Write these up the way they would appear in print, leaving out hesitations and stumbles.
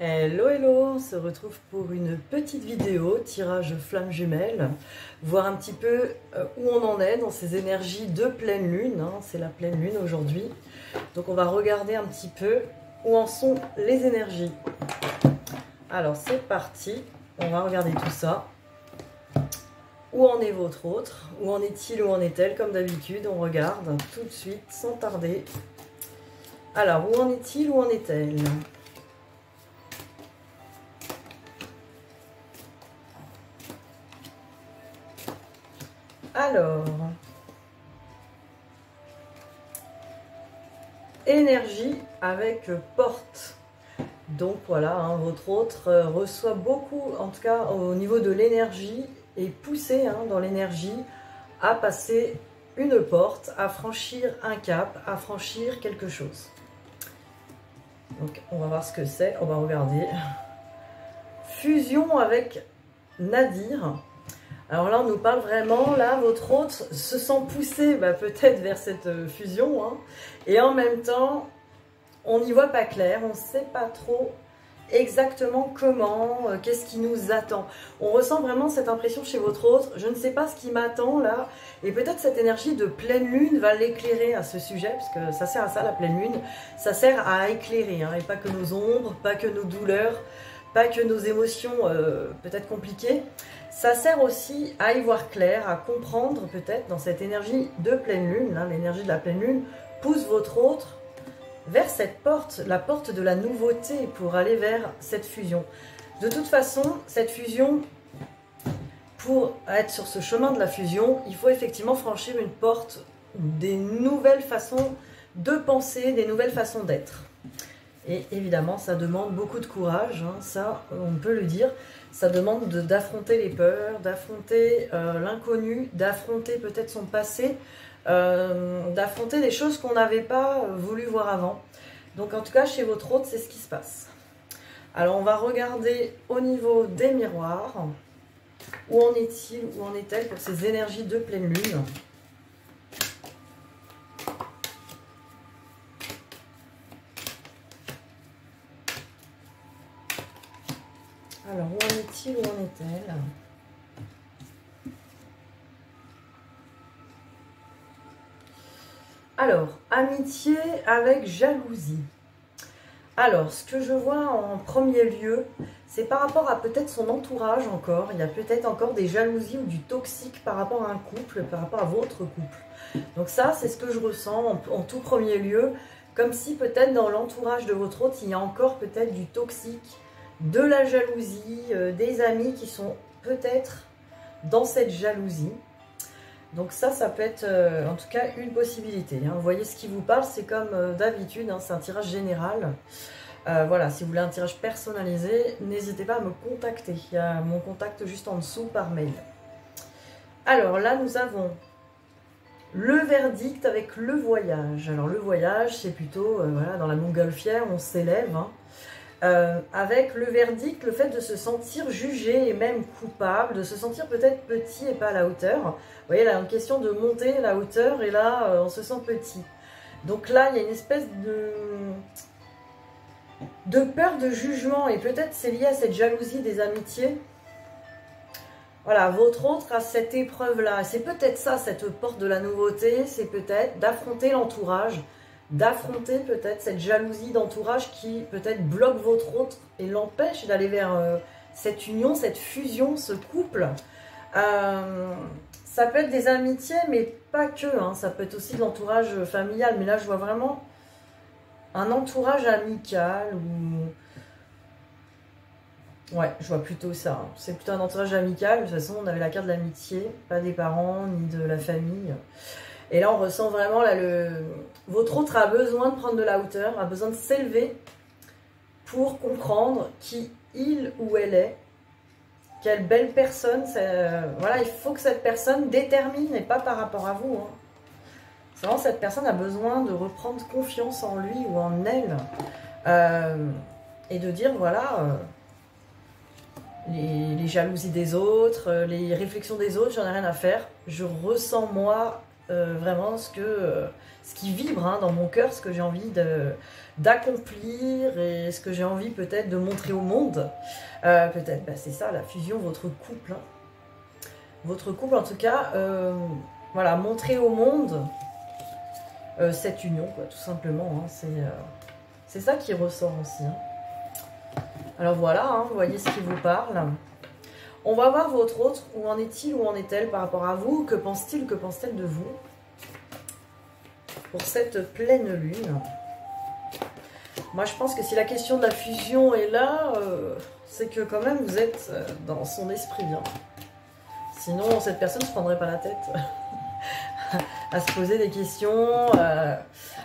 Hello hello, on se retrouve pour une petite vidéo, tirage flamme jumelle, voir un petit peu où on en est dans ces énergies de pleine lune, hein, c'est la pleine lune aujourd'hui. Donc on va regarder un petit peu où en sont les énergies. Alors c'est parti, on va regarder tout ça. Où en est votre autre? Où en est-il? Où en est-elle? Comme d'habitude, on regarde tout de suite, sans tarder. Alors, où en est-il? Où en est-elle? Alors, énergie avec porte. Donc voilà, hein, votre autre reçoit beaucoup, en tout cas au niveau de l'énergie, est poussé dans l'énergie à passer une porte, à franchir un cap, à franchir quelque chose. Donc on va voir ce que c'est, on va regarder. Fusion avec Nadir. Alors là, on nous parle vraiment, là, votre autre se sent poussé peut-être vers cette fusion. Hein, et en même temps, on n'y voit pas clair, on ne sait pas trop exactement comment, qu'est-ce qui nous attend. On ressent vraiment cette impression chez votre autre, je ne sais pas ce qui m'attend là. Et peut-être cette énergie de pleine lune va l'éclairer à ce sujet, parce que ça sert à ça, la pleine lune. Ça sert à éclairer, hein, et pas que nos ombres, pas que nos douleurs, pas que nos émotions peut-être compliquées. Ça sert aussi à y voir clair, à comprendre peut-être dans cette énergie de pleine lune, hein, l'énergie de la pleine lune pousse votre autre vers cette porte, la porte de la nouveauté pour aller vers cette fusion. De toute façon, cette fusion, pour être sur ce chemin de la fusion, il faut effectivement franchir une porte des nouvelles façons de penser, des nouvelles façons d'être. Et évidemment, ça demande beaucoup de courage, hein, ça, on peut le dire. Ça demande d'affronter les peurs, d'affronter l'inconnu, d'affronter peut-être son passé, d'affronter des choses qu'on n'avait pas voulu voir avant. Donc en tout cas, chez votre autre, c'est ce qui se passe. Alors on va regarder au niveau des miroirs. Où en est-il, où en est-elle pour ces énergies de pleine lune? Alors, où en est-il, où en est-elle? Alors, amitié avec jalousie. Alors, ce que je vois en premier lieu, c'est par rapport à peut-être son entourage encore. Il y a peut-être encore des jalousies ou du toxique par rapport à un couple, par rapport à votre couple. Donc ça, c'est ce que je ressens en tout premier lieu. Comme si peut-être dans l'entourage de votre autre, il y a encore peut-être du toxique, de la jalousie, des amis qui sont peut-être dans cette jalousie. Donc ça peut être en tout cas une possibilité. Hein. Vous voyez ce qui vous parle, c'est comme d'habitude, hein, c'est un tirage général. Voilà, si vous voulez un tirage personnalisé, n'hésitez pas à me contacter. Il y a mon contact juste en dessous par mail. Alors là, nous avons le verdict avec le voyage. Alors le voyage, c'est plutôt voilà, dans la montgolfière, on s'élève. Hein. Avec le verdict, le fait de se sentir jugé et même coupable, de se sentir peut-être petit et pas à la hauteur. Vous voyez, là, une question de monter la hauteur et là, on se sent petit. Donc là, il y a une espèce de peur de jugement et peut-être c'est lié à cette jalousie des amitiés. Voilà, votre autre a cette épreuve-là. C'est peut-être ça, cette porte de la nouveauté, c'est peut-être d'affronter l'entourage, d'affronter peut-être cette jalousie d'entourage qui peut-être bloque votre autre et l'empêche d'aller vers cette union, cette fusion, ce couple. Ça peut être des amitiés, mais pas que. Hein. Ça peut être aussi de l'entourage familial. Mais là, je vois vraiment un entourage amical. Ouais, je vois plutôt ça. Hein. C'est plutôt un entourage amical. De toute façon, on avait la carte de l'amitié, pas des parents ni de la famille. Et là, on ressent vraiment, là, votre autre a besoin de prendre de la hauteur, a besoin de s'élever pour comprendre qui il ou elle est. Quelle belle personne. Voilà, il faut que cette personne détermine et pas par rapport à vous. Hein. C'est vraiment, cette personne a besoin de reprendre confiance en lui ou en elle. Et de dire, voilà, les jalousies des autres, les réflexions des autres, j'en ai rien à faire. Je ressens, moi, vraiment ce qui vibre hein, dans mon cœur, ce que j'ai envie d'accomplir et ce que j'ai envie peut-être de montrer au monde. Peut-être, c'est ça, la fusion, votre couple. Hein. Votre couple, en tout cas, voilà, montrer au monde cette union, quoi, tout simplement. Hein, c'est ça qui ressort aussi. Hein. Alors voilà, hein, vous voyez ce qui vous parle. On va voir votre autre, où en est-il, où en est-elle par rapport à vous, que pense-t-il, que pense-t-elle de vous pour cette pleine lune. Moi je pense que si la question de la fusion est là, c'est que quand même vous êtes dans son esprit bien. Sinon cette personne ne se prendrait pas la tête à se poser des questions,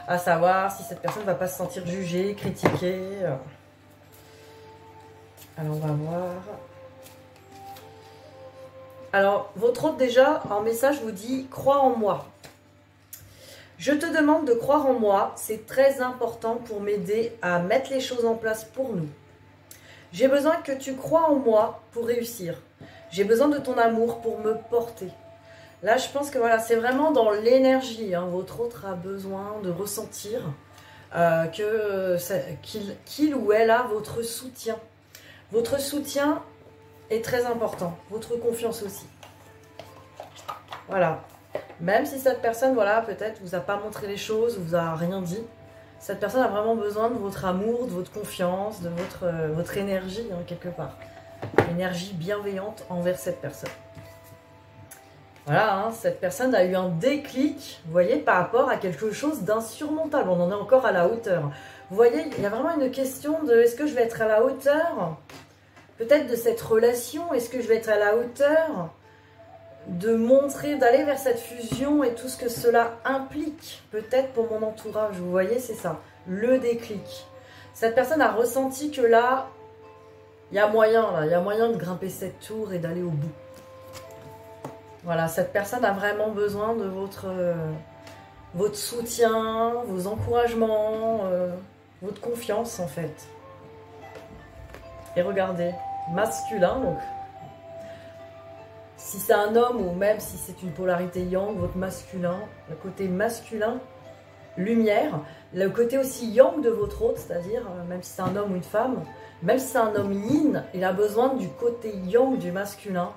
à savoir si cette personne ne va pas se sentir jugée, critiquée. Alors on va voir... Alors, votre hôte déjà, en message, vous dit « Crois en moi ». Je te demande de croire en moi, c'est très important pour m'aider à mettre les choses en place pour nous. J'ai besoin que tu crois en moi pour réussir. J'ai besoin de ton amour pour me porter. Là, je pense que voilà, c'est vraiment dans l'énergie. Hein, votre autre a besoin de ressentir qu'il ou elle a votre soutien. Votre soutien est très important. Votre confiance aussi. Voilà. Même si cette personne, voilà, peut-être vous a pas montré les choses, vous a rien dit, cette personne a vraiment besoin de votre amour, de votre confiance, de votre énergie, hein, quelque part. Énergie bienveillante envers cette personne. Voilà, hein, cette personne a eu un déclic, vous voyez, par rapport à quelque chose d'insurmontable. On en est encore à la hauteur. Vous voyez, il y a vraiment une question de est-ce que je vais être à la hauteur peut-être de cette relation, est-ce que je vais être à la hauteur de montrer, d'aller vers cette fusion et tout ce que cela implique, peut-être pour mon entourage, vous voyez, c'est ça, le déclic. Cette personne a ressenti que là, il y a moyen de grimper cette tour et d'aller au bout. Voilà, cette personne a vraiment besoin de votre soutien, vos encouragements, votre confiance en fait. Et regardez, masculin, donc si c'est un homme ou même si c'est une polarité yang, votre masculin, le côté masculin, lumière, le côté aussi yang de votre autre, c'est-à-dire même si c'est un homme ou une femme, même si c'est un homme yin, il a besoin du côté yang du masculin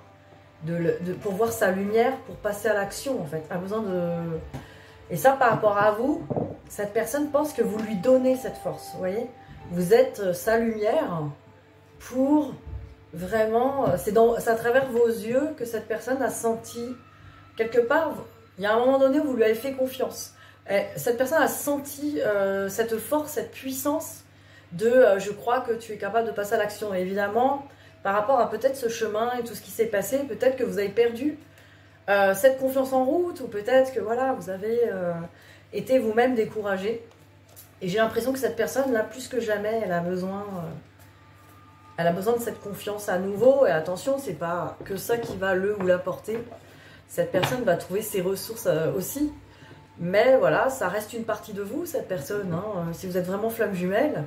pour voir sa lumière, pour passer à l'action en fait, a besoin de... Et ça par rapport à vous, cette personne pense que vous lui donnez cette force, vous voyez, vous êtes sa lumière pour... Vraiment, c'est à travers vos yeux que cette personne a senti, quelque part, il y a un moment donné où vous lui avez fait confiance. Cette personne a senti cette force, cette puissance de je crois que tu es capable de passer à l'action. Et évidemment, par rapport à peut-être ce chemin et tout ce qui s'est passé, peut-être que vous avez perdu cette confiance en route, ou peut-être que voilà, vous avez été vous-même découragé. Et j'ai l'impression que cette personne, là, plus que jamais, elle a besoin de cette confiance à nouveau. Et attention, c'est pas que ça qui va le ou la porter. Cette personne va trouver ses ressources aussi. Mais voilà, ça reste une partie de vous, cette personne. Hein. Si vous êtes vraiment flamme jumelle,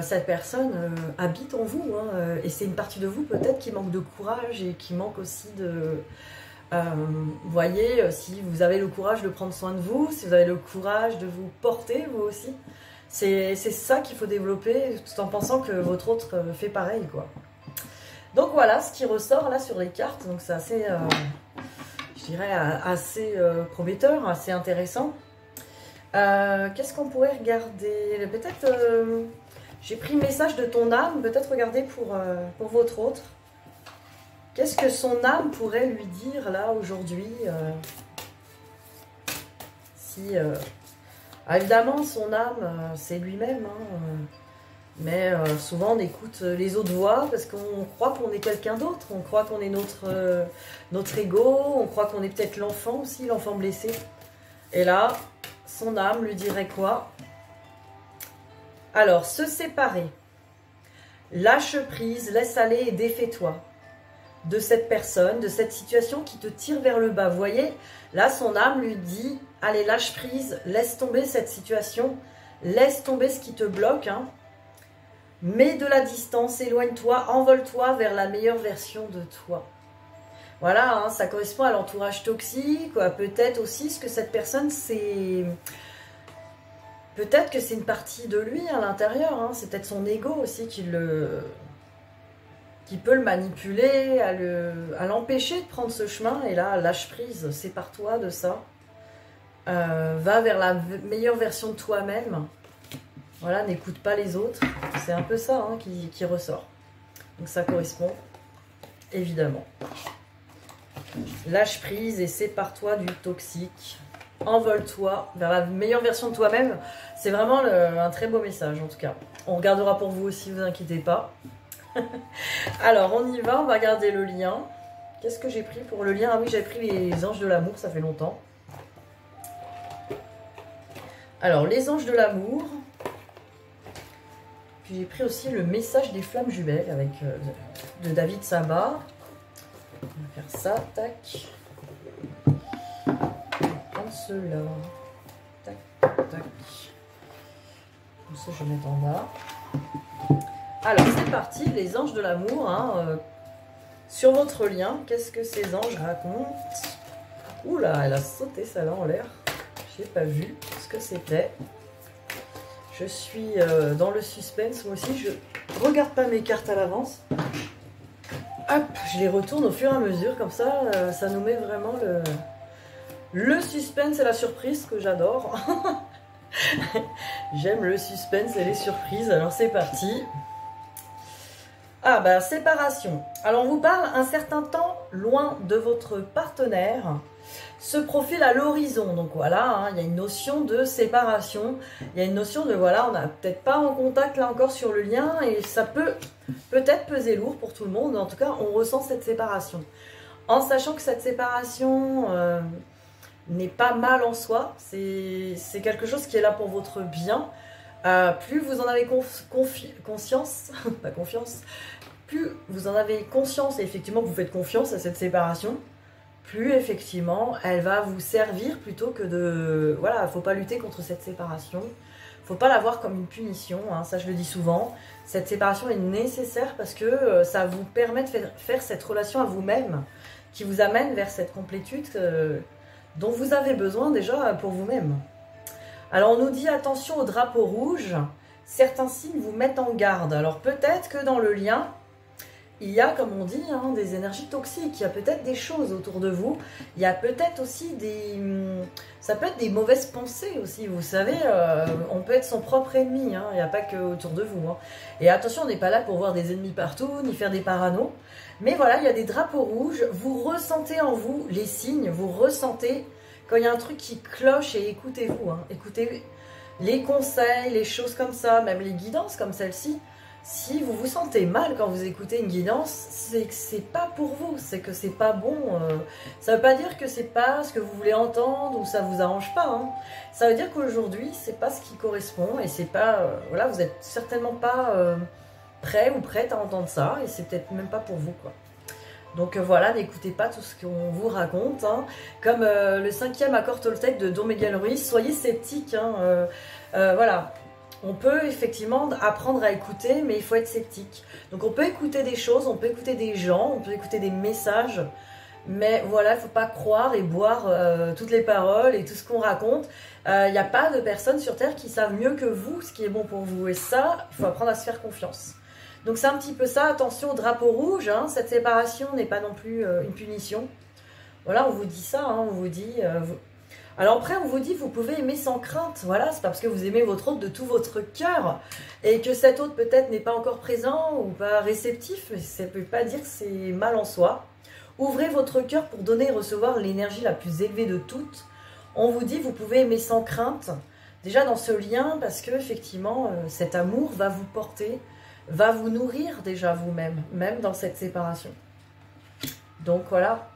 cette personne habite en vous. Hein. Et c'est une partie de vous peut-être qui manque de courage et qui manque aussi de... vous voyez, si vous avez le courage de prendre soin de vous, si vous avez le courage de vous porter, vous aussi, c'est ça qu'il faut développer, tout en pensant que votre autre fait pareil, quoi. Donc voilà ce qui ressort là sur les cartes. Donc c'est assez, je dirais, assez prometteur, assez intéressant. Qu'est-ce qu'on pourrait regarder? Peut-être, j'ai pris le message de ton âme, peut-être regarder pour votre autre. Qu'est-ce que son âme pourrait lui dire là aujourd'hui si... évidemment, son âme, c'est lui-même, hein, mais souvent on écoute les autres voix parce qu'on croit qu'on est quelqu'un d'autre, on croit qu'on est notre ego, on croit qu'on est peut-être l'enfant aussi, l'enfant blessé. Et là, son âme lui dirait quoi? Alors, se séparer, lâche prise, laisse aller et défais-toi de cette personne, de cette situation qui te tire vers le bas. Vous voyez, là, son âme lui dit, allez, lâche prise, laisse tomber cette situation, laisse tomber ce qui te bloque, hein. Mets de la distance, éloigne-toi, envole-toi vers la meilleure version de toi. Voilà, hein, ça correspond à l'entourage toxique, peut-être aussi ce que cette personne, c'est... Peut-être que c'est une partie de lui à l'intérieur, hein, c'est peut-être son ego aussi qui peut le manipuler, à l'empêcher de prendre ce chemin. Et là, lâche prise, sépare-toi de ça. Va vers la meilleure version de toi-même. Voilà, n'écoute pas les autres. C'est un peu ça hein, qui ressort. Donc ça correspond, évidemment. Lâche prise et sépare-toi du toxique. Envole-toi vers la meilleure version de toi-même. C'est vraiment un très beau message en tout cas. On regardera pour vous aussi, vous inquiétez pas. Alors on y va, on va regarder le lien. Qu'est-ce que j'ai pris pour le lien? Ah oui, j'avais pris les anges de l'amour, ça fait longtemps. Alors les anges de l'amour. Puis j'ai pris aussi le message des flammes jumelles avec de David Saba. On va faire ça, tac. Cela. Tac, tac. Comme ça, je vais mettre en bas. Alors, c'est parti, les anges de l'amour. Hein, sur votre lien, qu'est-ce que ces anges racontent? Oula, elle a sauté ça là en l'air. Je n'ai pas vu ce que c'était. Je suis dans le suspense. Moi aussi, je regarde pas mes cartes à l'avance. Hop, je les retourne au fur et à mesure. Comme ça, ça nous met vraiment le suspense et la surprise que j'adore. J'aime le suspense et les surprises. Alors c'est parti. Ah bah séparation. Alors on vous parle un certain temps loin de votre partenaire se profile à l'horizon. Donc voilà, hein, il y a une notion de séparation. Il y a une notion de voilà, on n'a peut-être pas en contact là encore sur le lien et ça peut peut-être peser lourd pour tout le monde. En tout cas, on ressent cette séparation. En sachant que cette séparation... n'est pas mal en soi, c'est quelque chose qui est là pour votre bien. Plus vous en avez conscience, pas confiance, plus vous en avez conscience et effectivement que vous faites confiance à cette séparation, plus effectivement elle va vous servir plutôt que de... Voilà, il ne faut pas lutter contre cette séparation, il ne faut pas la voir comme une punition, hein, ça je le dis souvent. Cette séparation est nécessaire parce que ça vous permet de faire cette relation à vous-même qui vous amène vers cette complétude dont vous avez besoin déjà pour vous-même. Alors on nous dit attention au drapeau rouge, certains signes vous mettent en garde. Alors peut-être que dans le lien, il y a, comme on dit, hein, des énergies toxiques, il y a peut-être des choses autour de vous, il y a peut-être aussi des... Ça peut être des mauvaises pensées aussi, vous savez, on peut être son propre ennemi, hein, il n'y a pas que autour de vous. Hein. Et attention, on n'est pas là pour voir des ennemis partout, ni faire des paranos, mais voilà, il y a des drapeaux rouges, vous ressentez en vous les signes, vous ressentez quand il y a un truc qui cloche et écoutez-vous, hein, écoutez les conseils, les choses comme ça, même les guidances comme celle-ci. Si vous vous sentez mal quand vous écoutez une guidance, c'est que c'est pas pour vous, c'est que c'est pas bon. Ça veut pas dire que c'est pas ce que vous voulez entendre ou ça vous arrange pas. Hein. Ça veut dire qu'aujourd'hui, c'est pas ce qui correspond et c'est pas... voilà, vous êtes certainement pas prêt ou prête à entendre ça et c'est peut-être même pas pour vous, quoi. Donc voilà, n'écoutez pas tout ce qu'on vous raconte. Hein. Comme le 5e accord Toltec de Don Miguel Ruiz, soyez sceptiques. Hein, voilà. On peut effectivement apprendre à écouter, mais il faut être sceptique. Donc on peut écouter des choses, on peut écouter des gens, on peut écouter des messages, mais voilà, il ne faut pas croire et boire toutes les paroles et tout ce qu'on raconte. Il n'y a pas de personnes sur Terre qui savent mieux que vous ce qui est bon pour vous. Et ça, il faut apprendre à se faire confiance. Donc c'est un petit peu ça, attention au drapeau rouge, hein, cette séparation n'est pas non plus une punition. Voilà, on vous dit ça, hein, on vous dit... Alors après, on vous dit, vous pouvez aimer sans crainte. Voilà, c'est pas parce que vous aimez votre autre de tout votre cœur et que cet autre peut-être n'est pas encore présent ou pas réceptif, mais ça ne peut pas dire que c'est mal en soi. Ouvrez votre cœur pour donner et recevoir l'énergie la plus élevée de toutes. On vous dit, vous pouvez aimer sans crainte. Déjà dans ce lien, parce que effectivement, cet amour va vous porter, va vous nourrir déjà vous-même, même dans cette séparation. Donc voilà,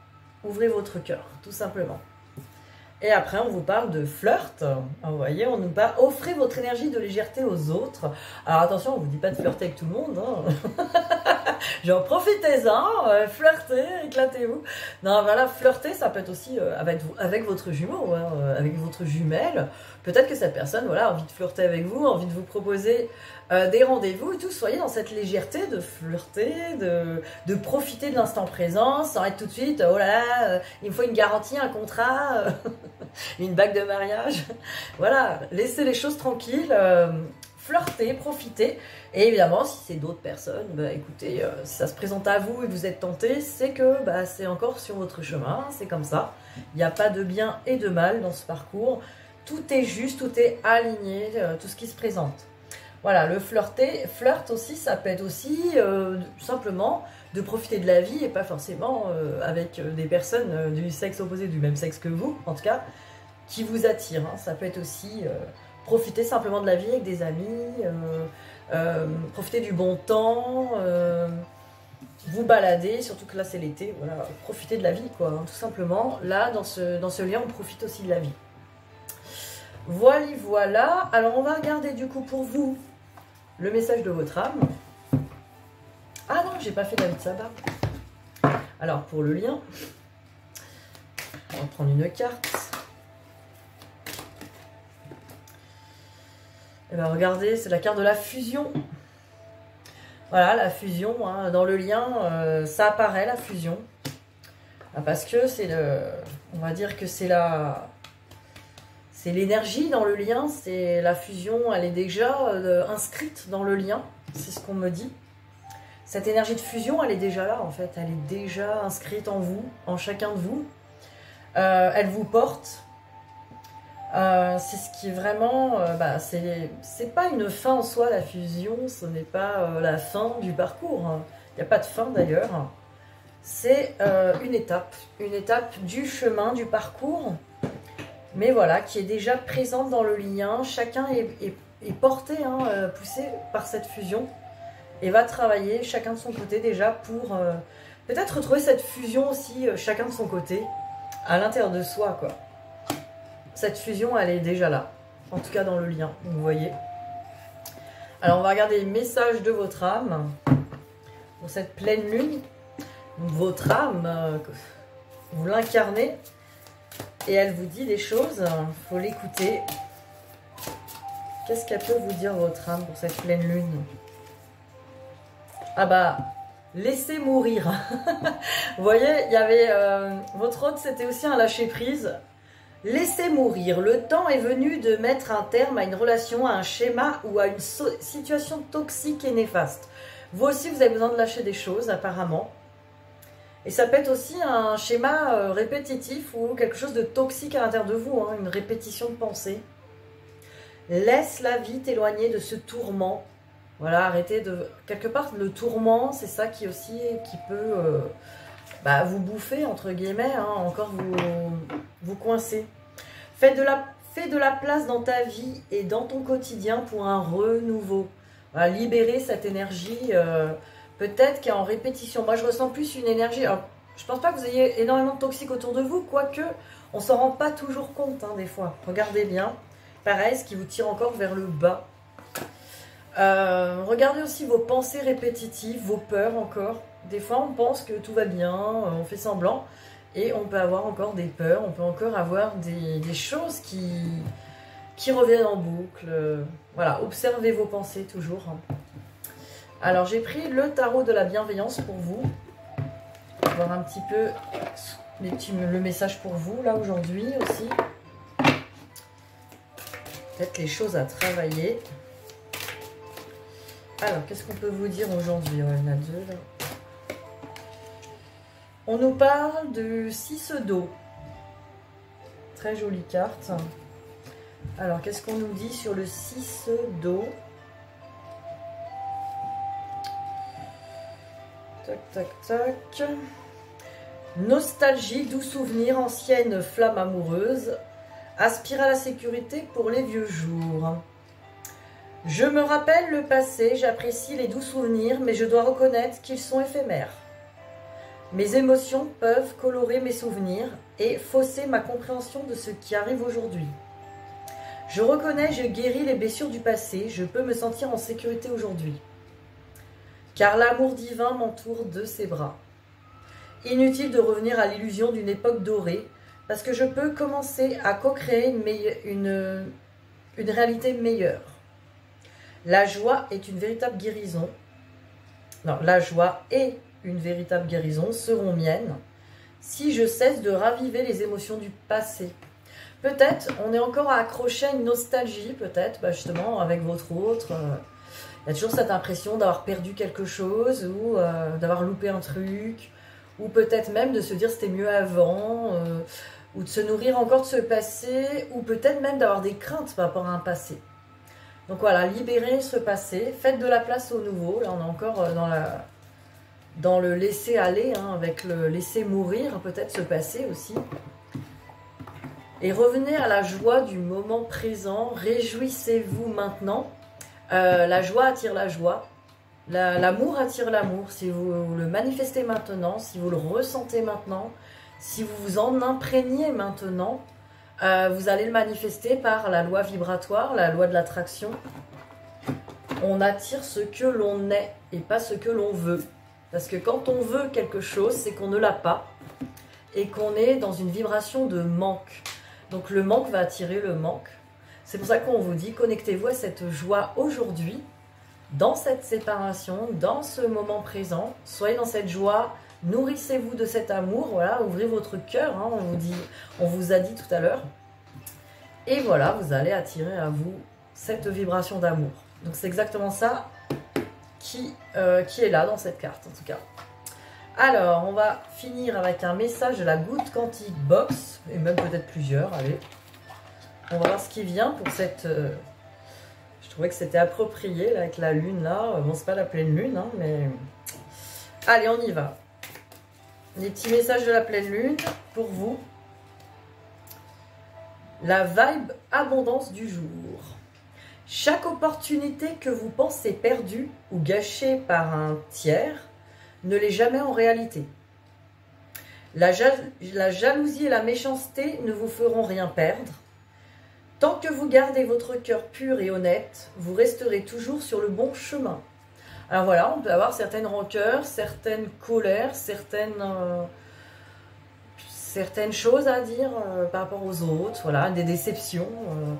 ouvrez votre cœur, tout simplement. Et après, on vous parle de flirt. Vous voyez, on nous parle, offrez votre énergie de légèreté aux autres. Alors attention, on ne vous dit pas de flirter avec tout le monde. Hein. Genre profitez-en, flirtez, éclatez-vous. Non, voilà, flirter, ça peut être aussi avec votre jumeau, hein, avec votre jumelle. Peut-être que cette personne, voilà, a envie de flirter avec vous, a envie de vous proposer des rendez-vous et tout. Soyez dans cette légèreté de flirter, de profiter de l'instant présent, sans être tout de suite, oh là là, il me faut une garantie, un contrat, une bague de mariage. Voilà, laissez les choses tranquilles. Flirter, profiter, et évidemment si c'est d'autres personnes, bah, écoutez, si ça se présente à vous et que vous êtes tenté, c'est que bah, c'est encore sur votre chemin, c'est comme ça, il n'y a pas de bien et de mal dans ce parcours, tout est juste, tout est aligné, tout ce qui se présente. Voilà, le flirt aussi, ça peut être aussi tout simplement de profiter de la vie et pas forcément avec des personnes du sexe opposé, du même sexe que vous, en tout cas, qui vous attirent, hein. Ça peut être aussi profiter simplement de la vie avec des amis, profiter du bon temps, vous balader, surtout que là c'est l'été, voilà, profiter de la vie quoi, hein, tout simplement. Là, dans ce lien, on profite aussi de la vie. Voilà. Alors on va regarder du coup pour vous le message de votre âme. Ah non, j'ai pas fait David Sabbat. Alors pour le lien, on va prendre une carte. Et bien regardez, c'est la carte de la fusion. Voilà, la fusion, hein, dans le lien, ça apparaît la fusion. Parce que c'est on va dire que c'est l'énergie dans le lien, c'est la fusion, elle est déjà inscrite dans le lien, c'est ce qu'on me dit. Cette énergie de fusion, elle est déjà là en fait, elle est déjà inscrite en vous, en chacun de vous. Elle vous porte. C'est ce qui est vraiment, c'est pas une fin en soi la fusion, ce n'est pas la fin du parcours, il n'y a pas de fin d'ailleurs, c'est une étape du chemin, du parcours, mais voilà, qui est déjà présente dans le lien, chacun est porté, hein, poussé par cette fusion, et va travailler chacun de son côté déjà pour peut-être retrouver cette fusion aussi, chacun de son côté, à l'intérieur de soi quoi. Cette fusion, elle est déjà là. En tout cas, dans le lien, vous voyez. Alors, on va regarder les messages de votre âme. Pour cette pleine lune, votre âme, vous l'incarnez. Et elle vous dit des choses. Il faut l'écouter. Qu'est-ce qu'elle peut vous dire, votre âme, pour cette pleine lune? Ah bah, laissez mourir. Vous voyez, il y avait... votre hôte, c'était aussi un lâcher-prise. Laissez mourir. Le temps est venu de mettre un terme à une relation, à un schéma ou à une situation toxique et néfaste. Vous aussi, vous avez besoin de lâcher des choses, apparemment. Et ça peut être aussi un schéma répétitif ou quelque chose de toxique à l'intérieur de vous, hein, une répétition de pensée. Laisse la vie t'éloigner de ce tourment. Voilà, arrêtez de... Quelque part, le tourment, c'est ça qui peut... vous bouffer, entre guillemets, hein, encore vous coincer. Fais de la place dans ta vie et dans ton quotidien pour un renouveau. Voilà, libérer cette énergie, peut-être qui est en répétition. Moi, je ressens plus une énergie... Alors, je pense pas que vous ayez énormément de toxiques autour de vous, quoique on s'en rend pas toujours compte, hein, des fois. Regardez bien. Pareil, ce qui vous tire encore vers le bas. Regardez aussi vos pensées répétitives, vos peurs encore. Des fois, on pense que tout va bien, on fait semblant, et on peut avoir encore des peurs, on peut encore avoir des choses qui reviennent en boucle. Voilà, observez vos pensées toujours. Alors, j'ai pris le tarot de la bienveillance pour vous. On va voir un petit peu le message pour vous, là, aujourd'hui aussi. Peut-être les choses à travailler. Alors, qu'est-ce qu'on peut vous dire aujourd'hui? Il y en a deux, là. On nous parle de 6 d'eau. Très jolie carte. Alors, qu'est-ce qu'on nous dit sur le 6 d'eau? Tac, tac, tac. Nostalgie, doux souvenirs, ancienne flamme amoureuse. Aspire à la sécurité pour les vieux jours. Je me rappelle le passé, j'apprécie les doux souvenirs, mais je dois reconnaître qu'ils sont éphémères. Mes émotions peuvent colorer mes souvenirs et fausser ma compréhension de ce qui arrive aujourd'hui. Je reconnais, je guéris les blessures du passé, je peux me sentir en sécurité aujourd'hui. car l'amour divin m'entoure de ses bras. Inutile de revenir à l'illusion d'une époque dorée, parce que je peux commencer à co-créer une réalité meilleure. La joie est une véritable guérison. Non, la joie et une véritable guérison seront miennes si je cesse de raviver les émotions du passé. Peut-être on est encore accroché à une nostalgie, peut-être justement avec votre autre. Il y a toujours cette impression d'avoir perdu quelque chose ou d'avoir loupé un truc, ou peut-être même de se dire c'était mieux avant, ou de se nourrir encore de ce passé, ou peut-être même d'avoir des craintes par rapport à un passé. Donc voilà, libérez ce passé, faites de la place au nouveau. Là, on est encore dans le laisser aller, hein, avec le laisser mourir, peut-être ce passé aussi. Et revenez à la joie du moment présent, réjouissez-vous maintenant. La joie attire la joie, l'amour attire l'amour. Si vous le manifestez maintenant, si vous le ressentez maintenant, si vous vous en imprégnez maintenant, vous allez le manifester par la loi vibratoire, la loi de l'attraction. On attire ce que l'on est et pas ce que l'on veut. Parce que quand on veut quelque chose, c'est qu'on ne l'a pas et qu'on est dans une vibration de manque. Donc le manque va attirer le manque. C'est pour ça qu'on vous dit, connectez-vous à cette joie aujourd'hui, dans cette séparation, dans ce moment présent. Soyez dans cette joie, nourrissez-vous de cet amour, voilà, ouvrez votre cœur, hein, on vous a dit tout à l'heure. Et voilà, vous allez attirer à vous cette vibration d'amour. Donc c'est exactement ça qui est là dans cette carte, en tout cas. Alors, on va finir avec un message de la goutte quantique box, et même peut-être plusieurs, allez. On va voir ce qui vient pour cette... je trouvais que c'était approprié, là, avec la lune, là. Bon, c'est pas la pleine lune, hein, mais... Allez, on y va. Les petits messages de la pleine lune, pour vous. La vibe abondance du jour. Chaque opportunité que vous pensez perdue ou gâchée par un tiers ne l'est jamais en réalité. La jalousie et la méchanceté ne vous feront rien perdre. Tant que vous gardez votre cœur pur et honnête, vous resterez toujours sur le bon chemin. Alors voilà, on peut avoir certaines rancœurs, certaines colères, certaines choses à dire par rapport aux autres, voilà, des déceptions,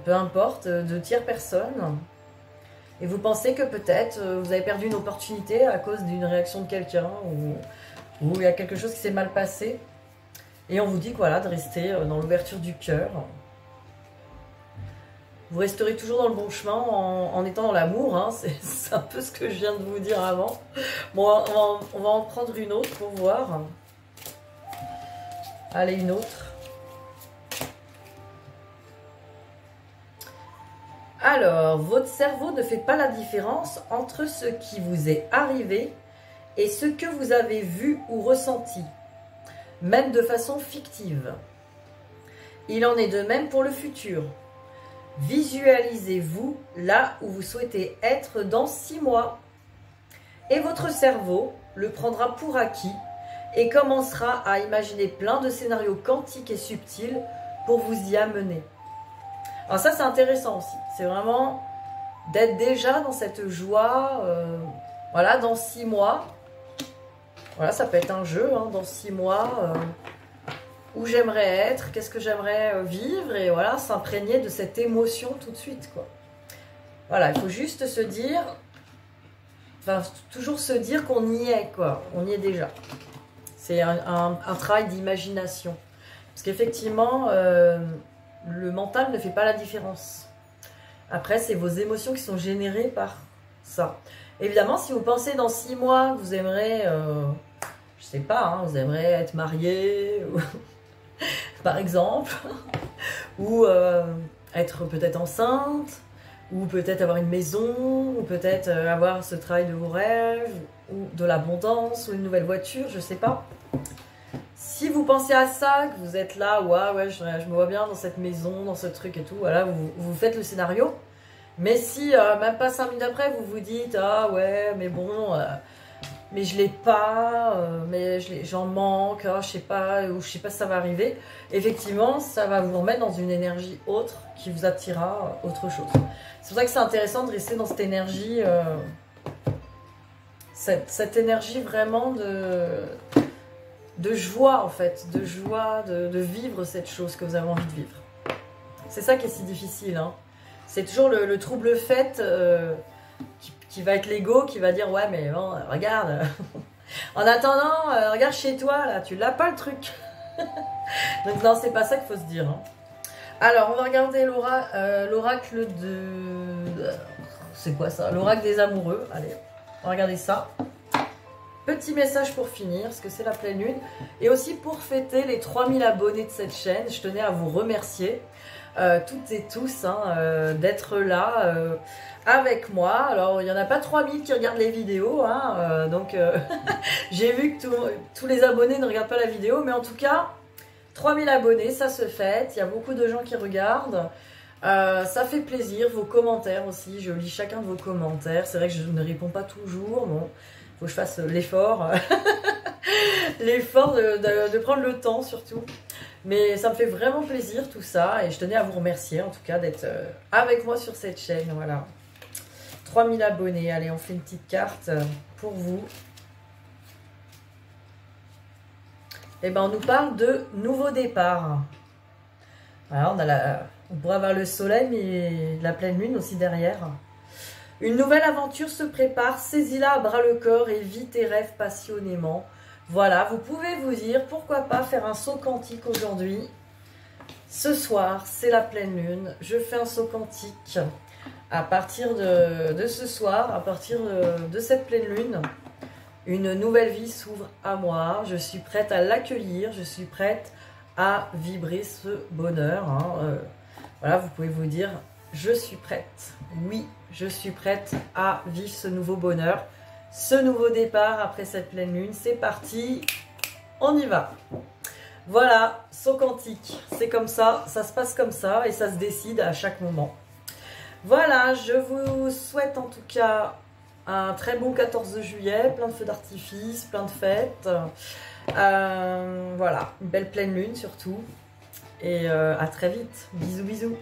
peu importe, de tierces personnes. Et vous pensez que peut-être vous avez perdu une opportunité à cause d'une réaction de quelqu'un ou il y a quelque chose qui s'est mal passé. Et on vous dit que voilà, de rester dans l'ouverture du cœur. Vous resterez toujours dans le bon chemin en étant dans l'amour, hein. C'est un peu ce que je viens de vous dire avant. Bon, on va en prendre une autre pour voir. Allez, une autre. Alors, votre cerveau ne fait pas la différence entre ce qui vous est arrivé et ce que vous avez vu ou ressenti, même de façon fictive. Il en est de même pour le futur. Visualisez-vous là où vous souhaitez être dans 6 mois. Et votre cerveau le prendra pour acquis et commencera à imaginer plein de scénarios quantiques et subtils pour vous y amener. Alors ça, c'est intéressant aussi. C'est vraiment d'être déjà dans cette joie, voilà, dans 6 mois. Voilà, ça peut être un jeu, hein, dans 6 mois, où j'aimerais être, qu'est-ce que j'aimerais vivre, et voilà, s'imprégner de cette émotion tout de suite, quoi. Voilà, il faut juste se dire, enfin, toujours se dire qu'on y est, quoi, on y est déjà. C'est un travail d'imagination. Parce qu'effectivement, le mental ne fait pas la différence. Après, c'est vos émotions qui sont générées par ça. Évidemment, si vous pensez dans 6 mois que vous aimerez, je sais pas, hein, vous aimeriez être marié, ou par exemple, ou être peut-être enceinte, ou peut-être avoir une maison, ou peut-être avoir ce travail de vos rêves, ou de l'abondance, ou une nouvelle voiture, je sais pas. Si vous pensez à ça, que vous êtes là, ouais, je me vois bien dans cette maison, dans ce truc et tout, voilà, vous faites le scénario. Mais si, même pas 5 minutes après, vous vous dites, ah ouais, mais bon, mais je l'ai pas, mais j'en manque, je sais pas, ou je sais pas si ça va arriver, effectivement, ça va vous remettre dans une énergie autre qui vous attirera autre chose. C'est pour ça que c'est intéressant de rester dans cette énergie cette énergie vraiment de joie en fait, de joie de vivre cette chose que vous avez envie de vivre. C'est ça qui est si difficile, hein. C'est toujours le trouble fait qui va être l'ego, qui va dire ouais mais bon, regarde, en attendant, regarde chez toi là, tu l'as pas le truc. Donc non, c'est pas ça qu'il faut se dire, hein. Alors on va regarder l'oracle de... C'est quoi ça? L'oracle des amoureux. Allez, on va regarder ça. Petit message pour finir, parce que c'est la pleine lune. Et aussi pour fêter les 3000 abonnés de cette chaîne, je tenais à vous remercier, toutes et tous, hein, d'être là avec moi. Alors, il n'y en a pas 3000 qui regardent les vidéos, hein, donc j'ai vu que tous les abonnés ne regardent pas la vidéo, mais en tout cas, 3000 abonnés, ça se fête. Il y a beaucoup de gens qui regardent. Ça fait plaisir, vos commentaires aussi, je lis chacun de vos commentaires. C'est vrai que je ne réponds pas toujours, bon, faut que je fasse l'effort, l'effort de prendre le temps surtout. Mais ça me fait vraiment plaisir tout ça et je tenais à vous remercier en tout cas d'être avec moi sur cette chaîne, voilà. 3000 abonnés, allez on fait une petite carte pour vous. Et ben on nous parle de nouveau départ. Voilà, on pourrait avoir le soleil, mais la pleine lune aussi derrière. Une nouvelle aventure se prépare, saisis-la à bras le corps et vis tes rêves passionnément. Voilà, vous pouvez vous dire, pourquoi pas faire un saut quantique aujourd'hui. Ce soir, c'est la pleine lune, je fais un saut quantique. À partir de ce soir, à partir de cette pleine lune, une nouvelle vie s'ouvre à moi. Je suis prête à l'accueillir, je suis prête à vibrer ce bonheur, hein. Voilà, vous pouvez vous dire, je suis prête. Oui, je suis prête à vivre ce nouveau bonheur, ce nouveau départ après cette pleine lune. C'est parti, on y va. Voilà, saut quantique, c'est comme ça se passe comme ça et ça se décide à chaque moment. Voilà, je vous souhaite en tout cas un très bon 14 juillet, plein de feux d'artifice, plein de fêtes. Voilà, une belle pleine lune surtout. Et à très vite. Bisous, bisous.